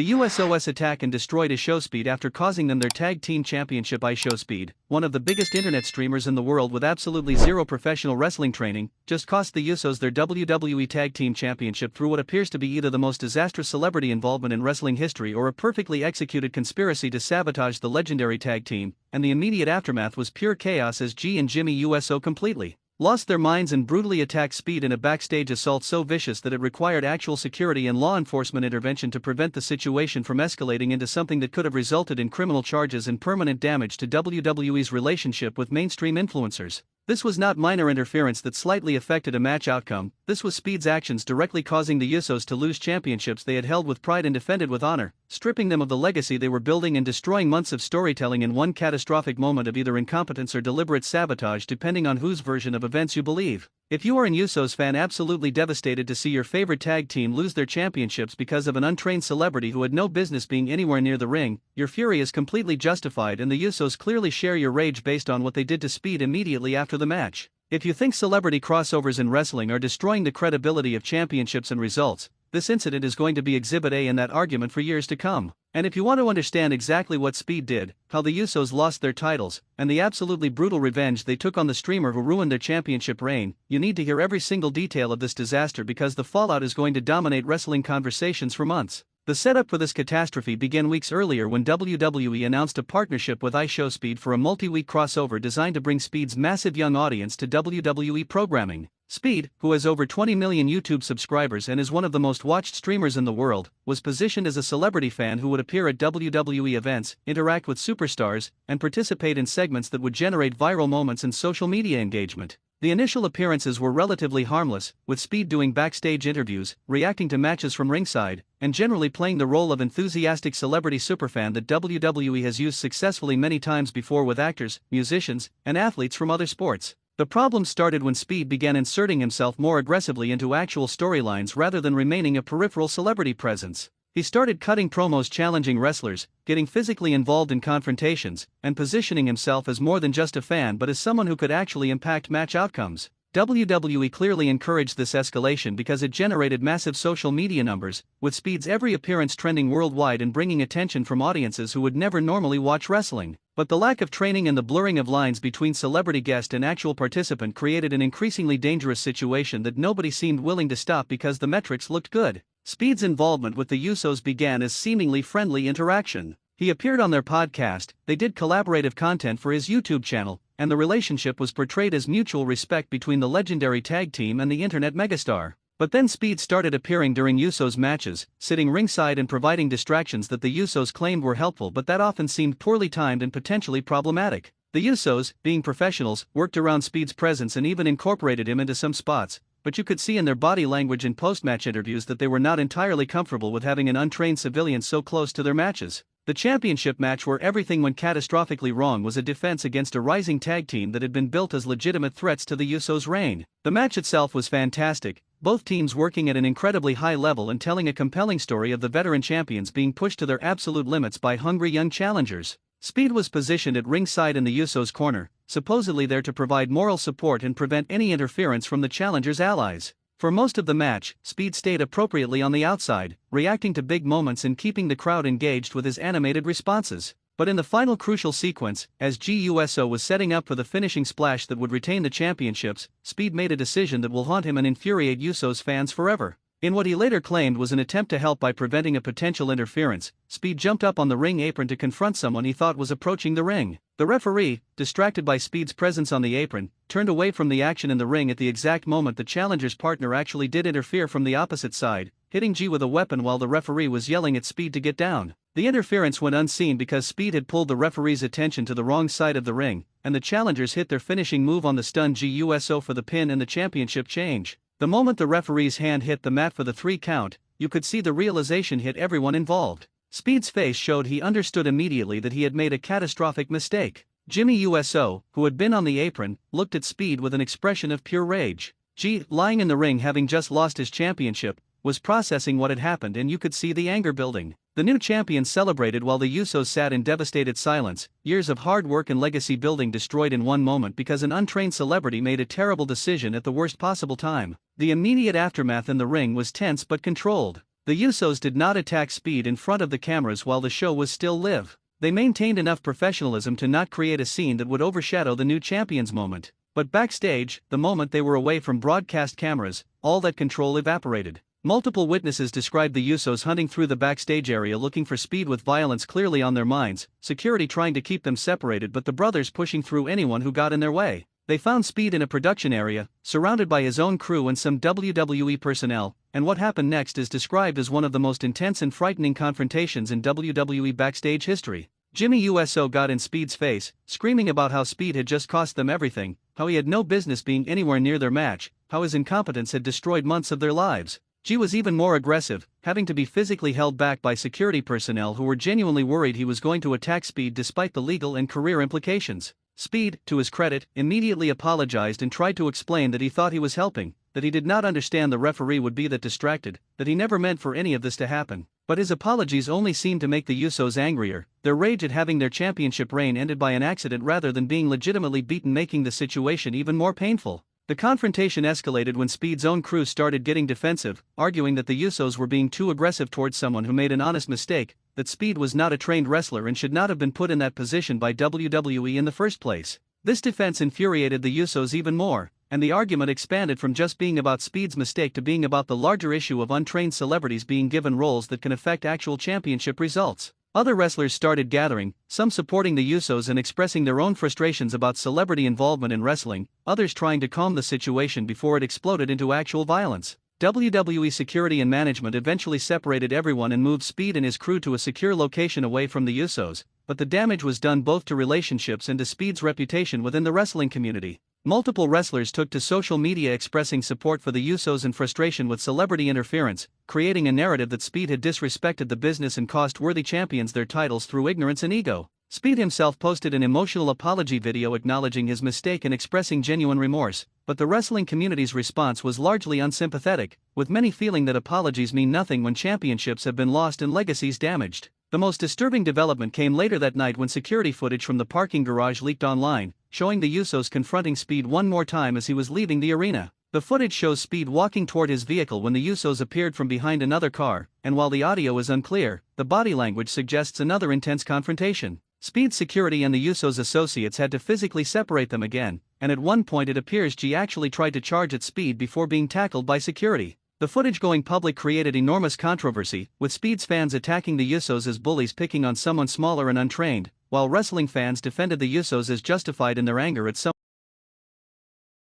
The Usos attack and destroyed Ishowspeed after causing them their tag team championship. Ishowspeed, one of the biggest internet streamers in the world with absolutely zero professional wrestling training, just cost the Usos their WWE Tag Team Championship through what appears to be either the most disastrous celebrity involvement in wrestling history or a perfectly executed conspiracy to sabotage the legendary tag team, and the immediate aftermath was pure chaos as G and Jimmy Uso completely lost their minds and brutally attacked Speed in a backstage assault so vicious that it required actual security and law enforcement intervention to prevent the situation from escalating into something that could have resulted in criminal charges and permanent damage to WWE's relationship with mainstream influencers. This was not minor interference that slightly affected a match outcome, this was Speed's actions directly causing the Usos to lose championships they had held with pride and defended with honor, stripping them of the legacy they were building and destroying months of storytelling in one catastrophic moment of either incompetence or deliberate sabotage depending on whose version of events you believe. If you are an Usos fan absolutely devastated to see your favorite tag team lose their championships because of an untrained celebrity who had no business being anywhere near the ring, your fury is completely justified and the Usos clearly share your rage based on what they did to Speed immediately after the match. If you think celebrity crossovers in wrestling are destroying the credibility of championships and results, this incident is going to be Exhibit A in that argument for years to come. And if you want to understand exactly what Speed did, how the Usos lost their titles, and the absolutely brutal revenge they took on the streamer who ruined their championship reign, you need to hear every single detail of this disaster because the fallout is going to dominate wrestling conversations for months. The setup for this catastrophe began weeks earlier when WWE announced a partnership with Ishowspeed for a multi-week crossover designed to bring Speed's massive young audience to WWE programming. Speed, who has over 20 million YouTube subscribers and is one of the most watched streamers in the world, was positioned as a celebrity fan who would appear at WWE events, interact with superstars, and participate in segments that would generate viral moments and social media engagement. The initial appearances were relatively harmless, with Speed doing backstage interviews, reacting to matches from ringside, and generally playing the role of enthusiastic celebrity superfan that WWE has used successfully many times before with actors, musicians, and athletes from other sports. The problem started when Speed began inserting himself more aggressively into actual storylines rather than remaining a peripheral celebrity presence. He started cutting promos challenging wrestlers, getting physically involved in confrontations, and positioning himself as more than just a fan but as someone who could actually impact match outcomes. WWE clearly encouraged this escalation because it generated massive social media numbers, with Speed's every appearance trending worldwide and bringing attention from audiences who would never normally watch wrestling. But the lack of training and the blurring of lines between celebrity guest and actual participant created an increasingly dangerous situation that nobody seemed willing to stop because the metrics looked good. Speed's involvement with the Usos began as seemingly friendly interaction. He appeared on their podcast, they did collaborative content for his YouTube channel, and the relationship was portrayed as mutual respect between the legendary tag team and the internet megastar. But then Speed started appearing during Usos matches, sitting ringside and providing distractions that the Usos claimed were helpful but that often seemed poorly timed and potentially problematic. The Usos, being professionals, worked around Speed's presence and even incorporated him into some spots, but you could see in their body language in post-match interviews that they were not entirely comfortable with having an untrained civilian so close to their matches. The championship match where everything went catastrophically wrong was a defense against a rising tag team that had been built as legitimate threats to the Usos' reign. The match itself was fantastic, both teams working at an incredibly high level and telling a compelling story of the veteran champions being pushed to their absolute limits by hungry young challengers. Speed was positioned at ringside in the Usos' corner, supposedly there to provide moral support and prevent any interference from the challengers' allies. For most of the match, Speed stayed appropriately on the outside, reacting to big moments and keeping the crowd engaged with his animated responses. But in the final crucial sequence, as Uso was setting up for the finishing splash that would retain the championships, Speed made a decision that will haunt him and infuriate Usos fans forever. In what he later claimed was an attempt to help by preventing a potential interference, Speed jumped up on the ring apron to confront someone he thought was approaching the ring. The referee, distracted by Speed's presence on the apron, turned away from the action in the ring at the exact moment the challenger's partner actually did interfere from the opposite side, hitting G with a weapon while the referee was yelling at Speed to get down. The interference went unseen because Speed had pulled the referee's attention to the wrong side of the ring, and the challengers hit their finishing move on the stunned Uso for the pin and the championship change. The moment the referee's hand hit the mat for the 3 count, you could see the realization hit everyone involved. Speed's face showed he understood immediately that he had made a catastrophic mistake. Jimmy Uso, who had been on the apron, looked at Speed with an expression of pure rage. G, lying in the ring having just lost his championship, was processing what had happened and you could see the anger building. The new champion celebrated while the Usos sat in devastated silence, years of hard work and legacy building destroyed in one moment because an untrained celebrity made a terrible decision at the worst possible time. The immediate aftermath in the ring was tense but controlled. The Usos did not attack Speed in front of the cameras while the show was still live. They maintained enough professionalism to not create a scene that would overshadow the new champions moment. But backstage, the moment they were away from broadcast cameras, all that control evaporated. Multiple witnesses described the Usos hunting through the backstage area looking for Speed with violence clearly on their minds, security trying to keep them separated but the brothers pushing through anyone who got in their way. They found Speed in a production area, surrounded by his own crew and some WWE personnel, and what happened next is described as one of the most intense and frightening confrontations in WWE backstage history. Jimmy USO got in Speed's face, screaming about how Speed had just cost them everything, how he had no business being anywhere near their match, how his incompetence had destroyed months of their lives. G was even more aggressive, having to be physically held back by security personnel who were genuinely worried he was going to attack Speed despite the legal and career implications. Speed, to his credit, immediately apologized and tried to explain that he thought he was helping, that he did not understand the referee would be that distracted, that he never meant for any of this to happen. But his apologies only seemed to make the Usos angrier, their rage at having their championship reign ended by an accident rather than being legitimately beaten, making the situation even more painful. The confrontation escalated when Speed's own crew started getting defensive, arguing that the Usos were being too aggressive towards someone who made an honest mistake, that Speed was not a trained wrestler and should not have been put in that position by WWE in the first place. This defense infuriated the Usos even more, and the argument expanded from just being about Speed's mistake to being about the larger issue of untrained celebrities being given roles that can affect actual championship results. Other wrestlers started gathering, some supporting the Usos and expressing their own frustrations about celebrity involvement in wrestling, others trying to calm the situation before it exploded into actual violence. WWE security and management eventually separated everyone and moved Speed and his crew to a secure location away from the Usos, but the damage was done both to relationships and to Speed's reputation within the wrestling community. Multiple wrestlers took to social media expressing support for the Usos and frustration with celebrity interference, creating a narrative that Speed had disrespected the business and cost worthy champions their titles through ignorance and ego. Speed himself posted an emotional apology video acknowledging his mistake and expressing genuine remorse, but the wrestling community's response was largely unsympathetic, with many feeling that apologies mean nothing when championships have been lost and legacies damaged. The most disturbing development came later that night when security footage from the parking garage leaked online, showing the Usos confronting Speed one more time as he was leaving the arena. The footage shows Speed walking toward his vehicle when the Usos appeared from behind another car, and while the audio is unclear, the body language suggests another intense confrontation. Speed's security and the Usos' associates had to physically separate them again, and at one point it appears G actually tried to charge at Speed before being tackled by security. The footage going public created enormous controversy, with Speed's fans attacking the Usos as bullies picking on someone smaller and untrained, while wrestling fans defended the Usos as justified in their anger at some